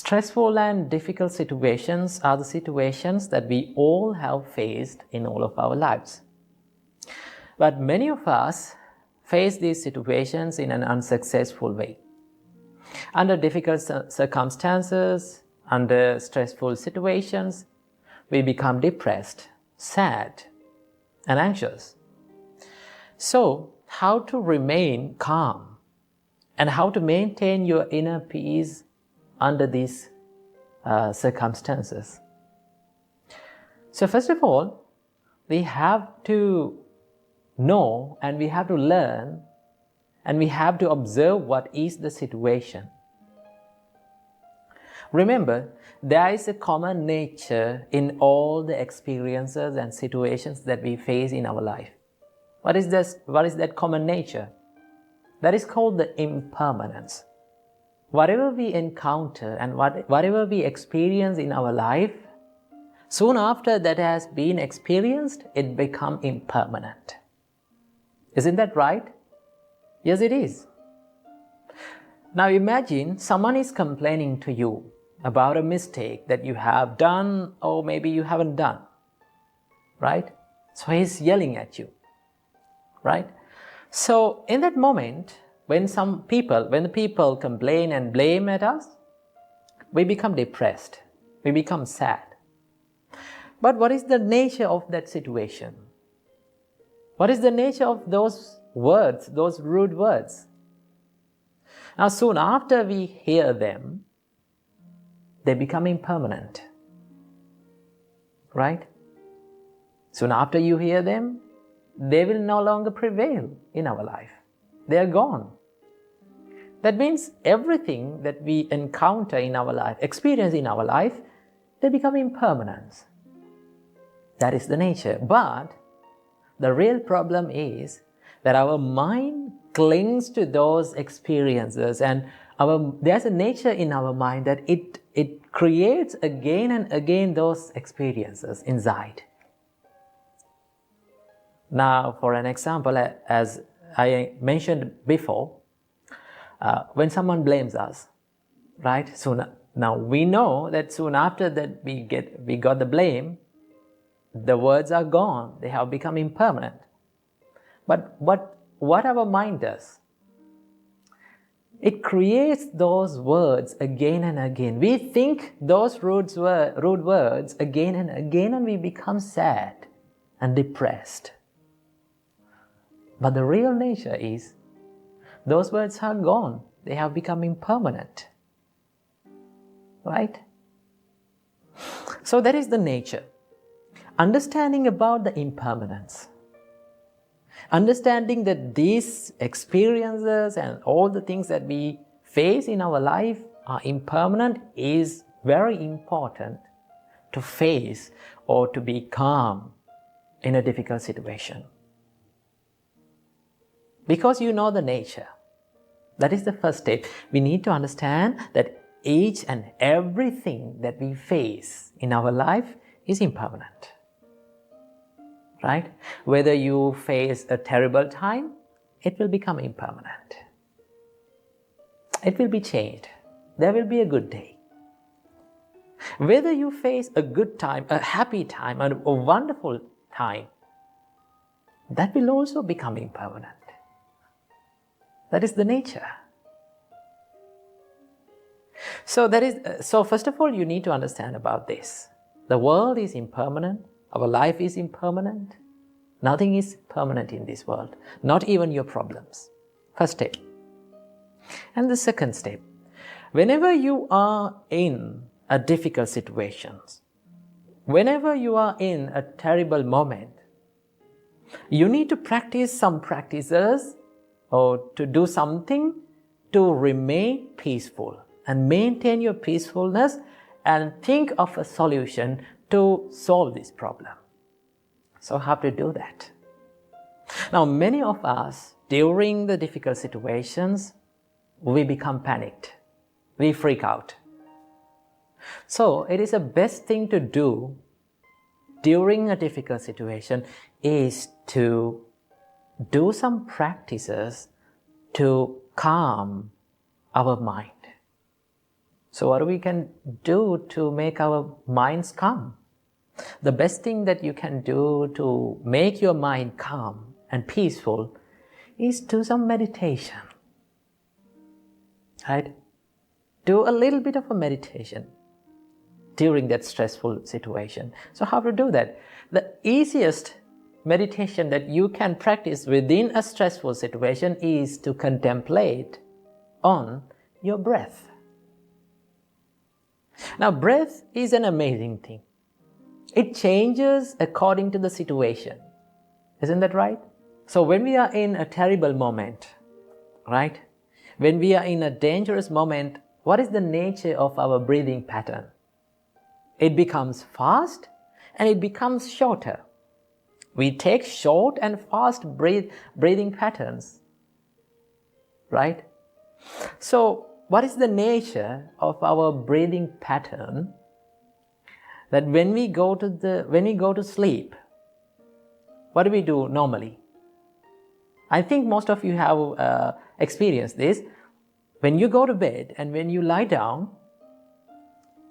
Stressful and difficult situations are the situations that we all have faced in all of our lives. But many of us face these situations in an unsuccessful way. Under difficult circumstances, under stressful situations, we become depressed, sad, and anxious. So, how to remain calm and how to maintain your inner peace under these circumstances? So, first of all, we have to know and we have to learn and we have to observe what is the situation. Remember, there is a common nature in all the experiences and situations that we face in our life. What is that common nature? That is called the impermanence. Whatever we encounter and whatever we experience in our life, soon after that has been experienced, it becomes impermanent. Isn't that right? Yes, it is. Now imagine someone is complaining to you about a mistake that you have done or maybe you haven't done, right? So he's yelling at you, right? So in that moment, when the people complain and blame at us, we become depressed, we become sad. But what is the nature of that situation? What is the nature of those words, those rude words? Now soon after we hear them, they become impermanent, right? Soon after you hear them, they will no longer prevail in our life. They are gone. That means everything that we encounter in our life, experience in our life, they become impermanent. That is the nature. But the real problem is that our mind clings to those experiences, and there's a nature in our mind that it creates again and again those experiences inside. Now, for an example, as I mentioned before, when someone blames us, right? Now we know that soon after that we got the blame, the words are gone. They have become impermanent. But what our mind does, it creates those words again and again. We think those rude words again and again, and we become sad and depressed. But the real nature is, those words are gone. They have become impermanent. Right? So that is the nature. Understanding about the impermanence. Understanding that these experiences and all the things that we face in our life are impermanent is very important to face or to be calm in a difficult situation. Because you know the nature. That is the first step. We need to understand that each and everything that we face in our life is impermanent. Right? Whether you face a terrible time, it will become impermanent. It will be changed. There will be a good day. Whether you face a good time, a happy time, a wonderful time, that will also become impermanent. That is the nature. So first of all, you need to understand about this. The world is impermanent. Our life is impermanent. Nothing is permanent in this world. Not even your problems. First step. And the second step. Whenever you are in a difficult situation, whenever you are in a terrible moment, you need to practice some practices or to do something to remain peaceful and maintain your peacefulness and think of a solution to solve this problem. So how to do that? Now, many of us, during the difficult situations, we become panicked. We freak out. So it is the best thing to do during a difficult situation is to do some practices to calm our mind. So what we can do to make our minds calm? The best thing that you can do to make your mind calm and peaceful is do some meditation. Right? Do a little bit of a meditation during that stressful situation. So how to do that? The easiest meditation that you can practice within a stressful situation is to contemplate on your breath. Now, breath is an amazing thing. It changes according to the situation. Isn't that right? So when we are in a terrible moment, right? When we are in a dangerous moment, what is the nature of our breathing pattern? It becomes fast and it becomes shorter. We take short and fast breathing patterns, right? So what is the nature of our breathing pattern? That when we go to sleep, what do we do normally? I think most of you have experienced this. When you go to bed and when you lie down,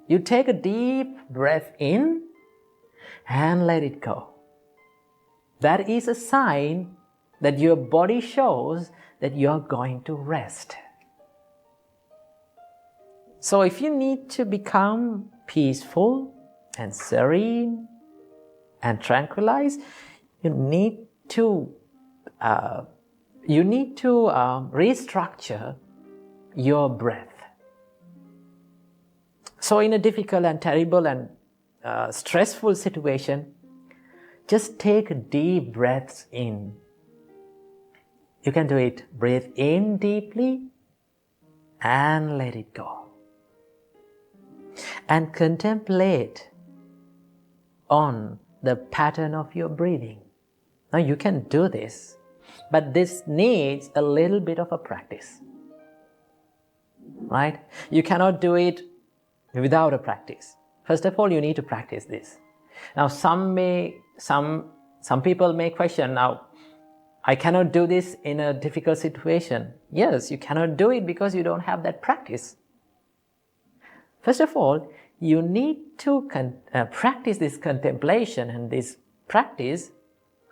you take a deep breath in and let it go. That is a sign that your body shows that you are going to rest. So if you need to become peaceful and serene and tranquilized, you need to restructure your breath. So in a difficult and terrible and stressful situation, just take deep breaths in. You can do it. Breathe in deeply and let it go. And contemplate on the pattern of your breathing. Now you can do this, but this needs a little bit of a practice. Right? You cannot do it without a practice. First of all, you need to practice this. Now some people may question, now I cannot do this in a difficult situation. Yes, you cannot do it because you don't have that practice. First of all, you need to practice this contemplation and this practice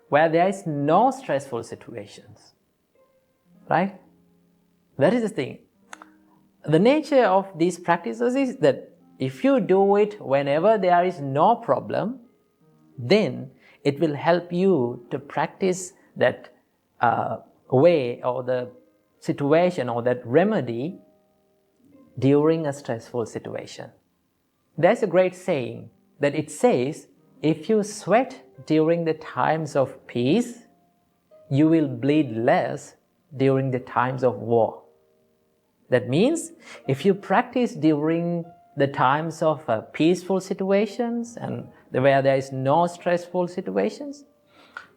where there is no stressful situations. Right? That is the thing. The nature of these practices is that if you do it whenever there is no problem, then it will help you to practice that way or the situation or that remedy during a stressful situation. There's a great saying that it says, if you sweat during the times of peace, you will bleed less during the times of war. That means if you practice during the times of peaceful situations and where there is no stressful situations,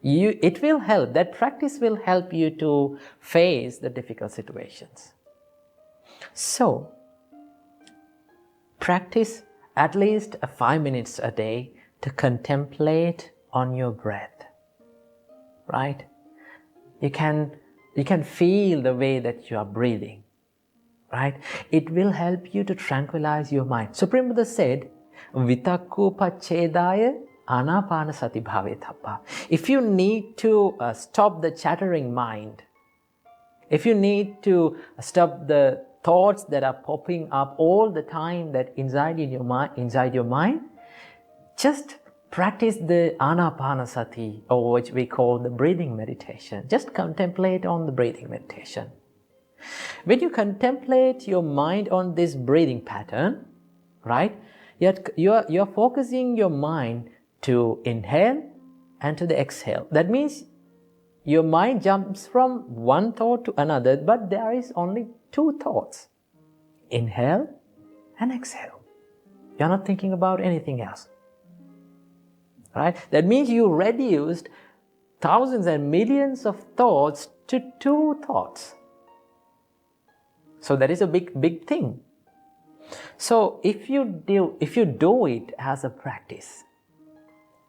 it will help. That practice will help you to face the difficult situations. So, practice at least 5 minutes a day to contemplate on your breath. Right? You can feel the way that you are breathing. Right? It will help you to tranquilize your mind. Supreme Buddha said, Vitakku paccedaya anapanasati bhavetappa. If you need to stop the chattering mind, if you need to stop the thoughts that are popping up all the time that inside your mind, just practice the anapanasati, or which we call the breathing meditation. Just contemplate on the breathing meditation. When you contemplate your mind on this breathing pattern, right, you're focusing your mind to inhale and to the exhale. That means your mind jumps from one thought to another, but there is only two thoughts. Inhale and exhale. You're not thinking about anything else. Right? That means you reduced thousands and millions of thoughts to two thoughts. So that is a big thing. So if you do it as a practice,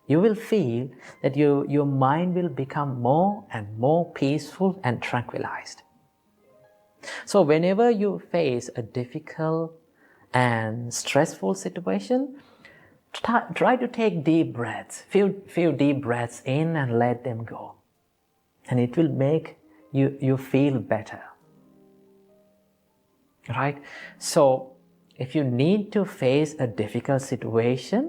you will feel that your mind will become more and more peaceful and tranquilized. So whenever you face a difficult and stressful situation, try to take deep breaths, few deep breaths in and let them go. And it will make you feel better. Right? So, if you need to face a difficult situation,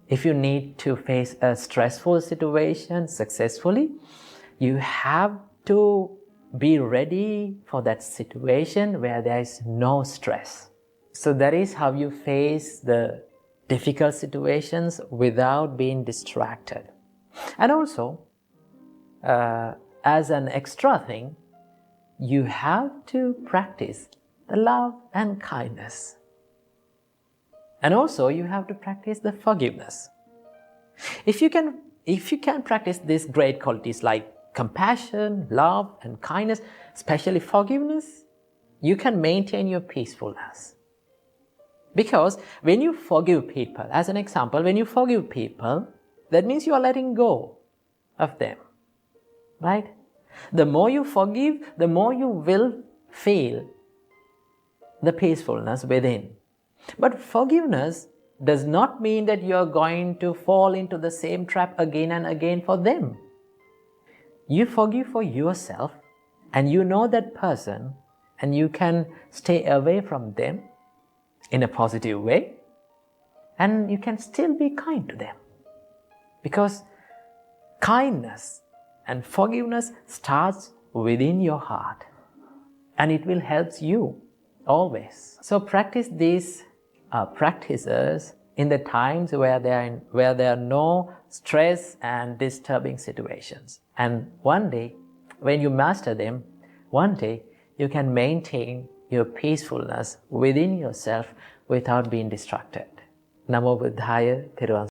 if you need to face a stressful situation successfully, you have to be ready for that situation where there is no stress. So that is how you face the difficult situations without being distracted. And also, as an extra thing, you have to practice the love and kindness. And also you have to practice the forgiveness. If you can practice these great qualities like compassion, love and kindness, especially forgiveness, you can maintain your peacefulness. Because when you forgive people, as an example, when you forgive people, that means you are letting go of them. Right? The more you forgive, the more you will feel the peacefulness within. But forgiveness does not mean that you are going to fall into the same trap again and again for them. You forgive for yourself and you know that person and you can stay away from them in a positive way and you can still be kind to them. Because kindness and forgiveness starts within your heart and it will help you always. So practice these practices in the times where there are no stress and disturbing situations. And one day, when you master them, one day you can maintain your peacefulness within yourself without being distracted. Namo Buddhaya. Thiruvang